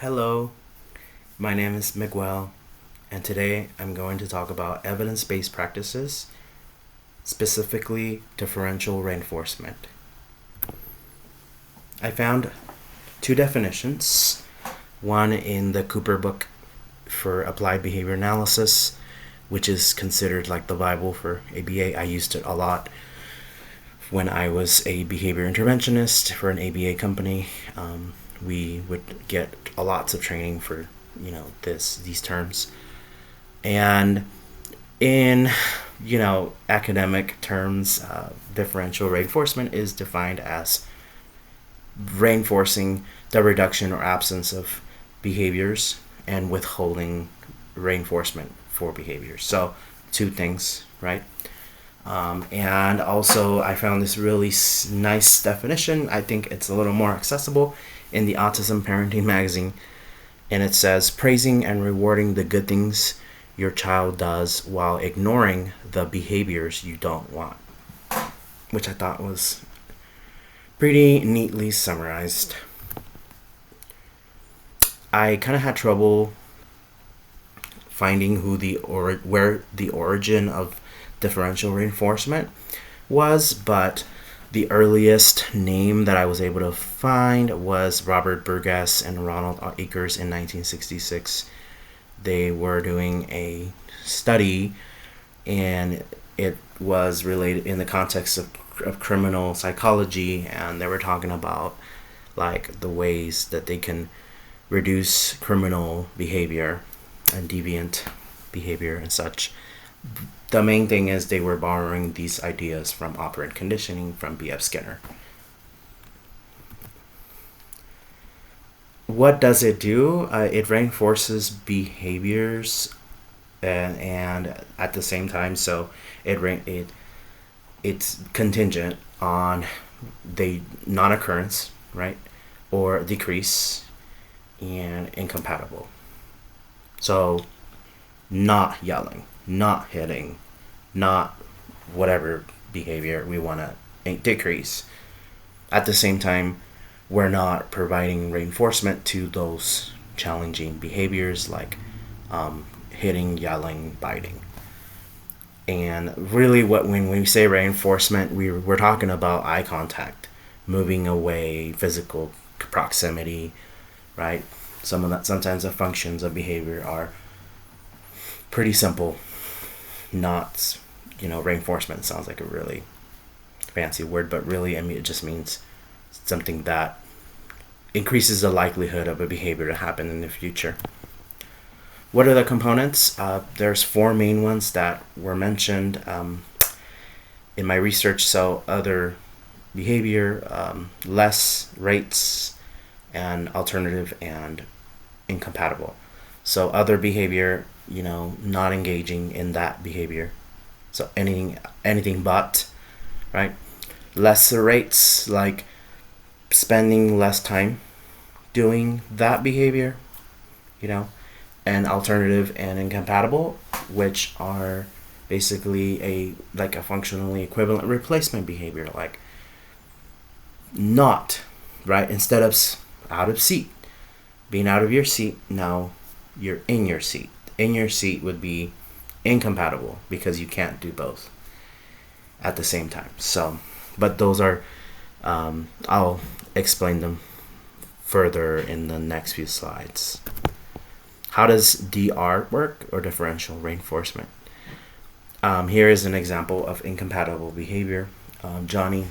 Hello, my name is Miguel, and today I'm going to talk about evidence based practices, specifically differential reinforcement. I found two definitions, one in the Cooper book for applied behavior analysis, which is considered like the Bible for ABA. I used it a lot when I was a behavior interventionist for an ABA company. We would get lots of training for these terms, and in academic terms, differential reinforcement is defined as reinforcing the reduction or absence of behaviors and withholding reinforcement for behaviors. So two things, right? And also I found this really nice definition. I think it's a little more accessible in the Autism Parenting magazine, and it says praising and rewarding the good things your child does while ignoring the behaviors you don't want, which I thought was pretty neatly summarized. I kind of had trouble finding where the origin of differential reinforcement was, but the earliest name that I was able to find was Robert Burgess and Ronald Akers in 1966. They were doing a study, and it was related in the context of criminal psychology, and they were talking about like the ways that they can reduce criminal behavior and deviant behavior and such. The main thing is they were borrowing these ideas from operant conditioning from B.F. Skinner. What does it do? It reinforces behaviors, and at the same time, so it's contingent on the non-occurrence, right, or decrease, and incompatible. So, not yelling, not hitting, not whatever behavior we want to decrease. At the same time, we're not providing reinforcement to those challenging behaviors like hitting, yelling, biting. And really, when we say reinforcement, we're talking about eye contact, moving away, physical proximity, right? Sometimes the functions of behavior are pretty simple. Not, reinforcement sounds like a really fancy word, but really, it just means something that increases the likelihood of a behavior to happen in the future. What are the components? There's four main ones that were mentioned in my research. So other behavior, less rates, and alternative and incompatible. So other behavior, not engaging in that behavior. So anything but, right? Lesser rates, like spending less time doing that behavior, and alternative and incompatible, which are basically a functionally equivalent replacement behavior, like not, right? Instead of out of seat, being out of your seat, now you're in your seat. In your seat would be incompatible because you can't do both at the same time. So, but those are, I'll explain them further in the next few slides. How does DR work, or differential reinforcement? Here is an example of incompatible behavior. Johnny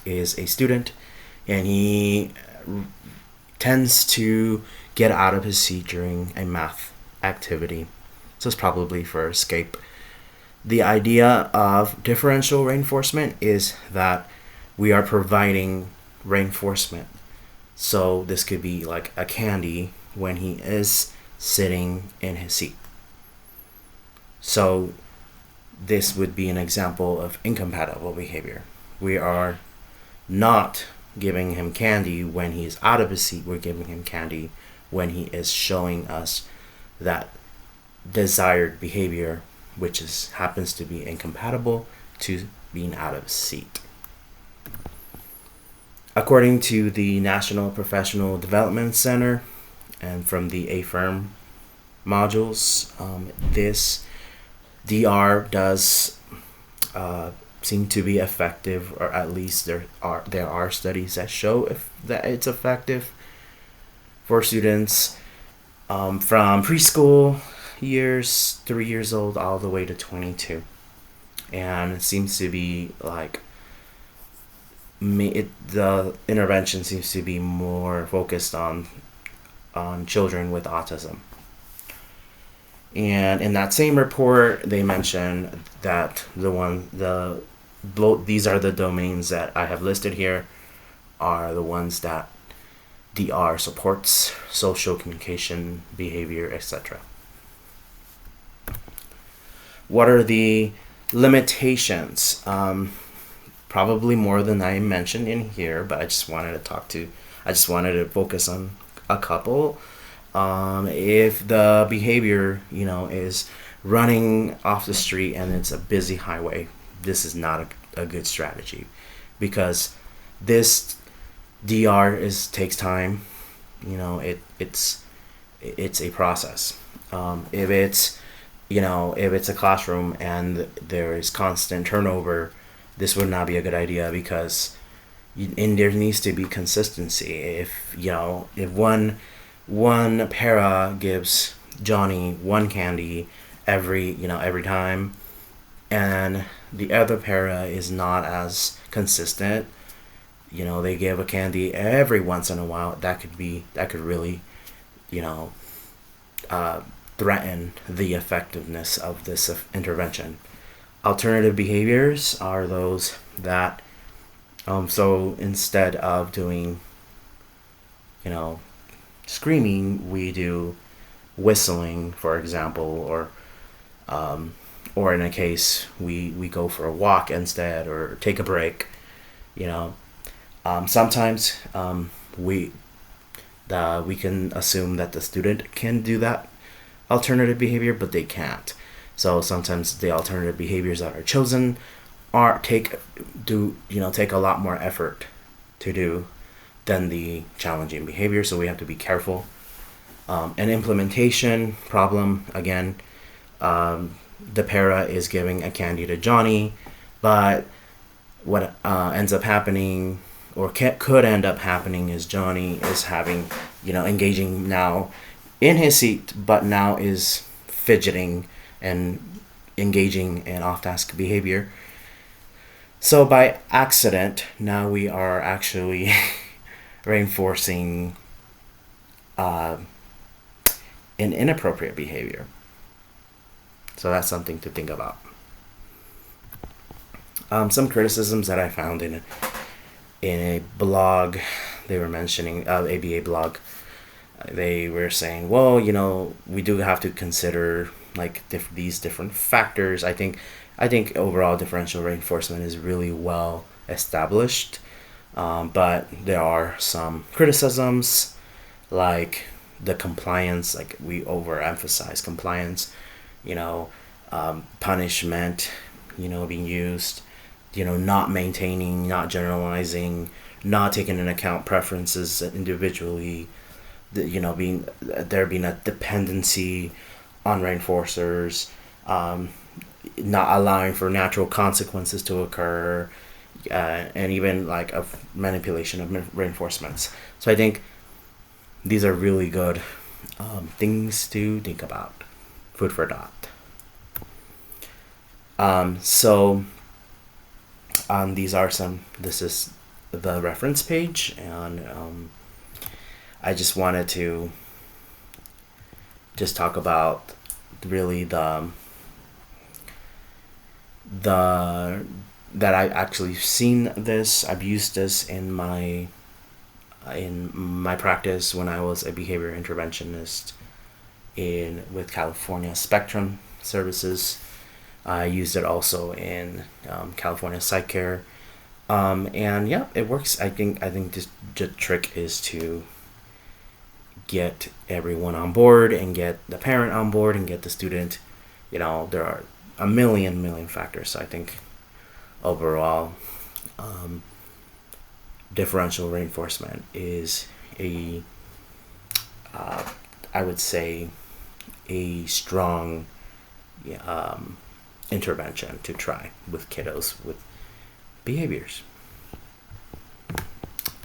is a student, and he tends to get out of his seat during a math activity. So it's probably for escape. The idea of differential reinforcement is that we are providing reinforcement. So this could be like a candy when he is sitting in his seat. So this would be an example of incompatible behavior. We are not giving him candy when he's out of his seat. We're giving him candy when he is showing us that desired behavior, which happens to be incompatible to being out of his seat. According to the National Professional Development Center, and from the affirm modules. This DR does seem to be effective, or at least there are studies that show that it's effective for students from preschool years, 3 years old, all the way to 22, and it seems to be like the intervention seems to be more focused on children with autism. And in that same report, they mention that these are the domains that I have listed here are the ones that DR supports: social, communication, behavior, etc. What are the limitations? Probably more than I mentioned in here, but I just wanted to focus on a couple. If the behavior, is running off the street and it's a busy highway, this is not a good strategy, because this DR takes time. It's a process. If it's a classroom and there is constant turnover, this would not be a good idea, because there needs to be consistency. If one para gives Johnny one candy every time, and the other para is not as consistent, they give a candy every once in a while, that could really threaten the effectiveness of this intervention. Alternative behaviors are those that so instead of doing screaming, we do whistling, for example, or in a case we go for a walk instead, or take a break. Sometimes we can assume that the student can do that alternative behavior, but they can't. So sometimes the alternative behaviors that are chosen take a lot more effort to do than the challenging behavior, so we have to be careful. An implementation problem, again, the para is giving a candy to Johnny, but what ends up happening, or could end up happening, is Johnny is engaging now in his seat, but now is fidgeting and engaging in off-task behavior. So by accident, now we are actually reinforcing an inappropriate behavior. So that's something to think about. Some criticisms that I found in a blog, they were mentioning, ABA blog, they were saying, well, we do have to consider these different factors. I think overall differential reinforcement is really well established, but there are some criticisms, like the compliance, like we overemphasize compliance, punishment, being used, not maintaining, not generalizing, not taking into account preferences individually, being a dependency on reinforcers, not allowing for natural consequences to occur, and even of manipulation of reinforcements. So I think these are really good things to think about. Food for thought. This is the reference page, and I just wanted to just talk about really that I actually seen this. I've used this in my practice when I was a behavior interventionist with California Spectrum Services. I used it also in California Psych Care, and yeah, it works. I think the trick is to get everyone on board and get the parent on board and get the student. There are a million factors. So I think overall, differential reinforcement is a I would say, a strong intervention to try with kiddos with behaviors.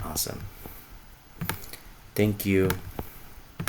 Awesome. Thank you.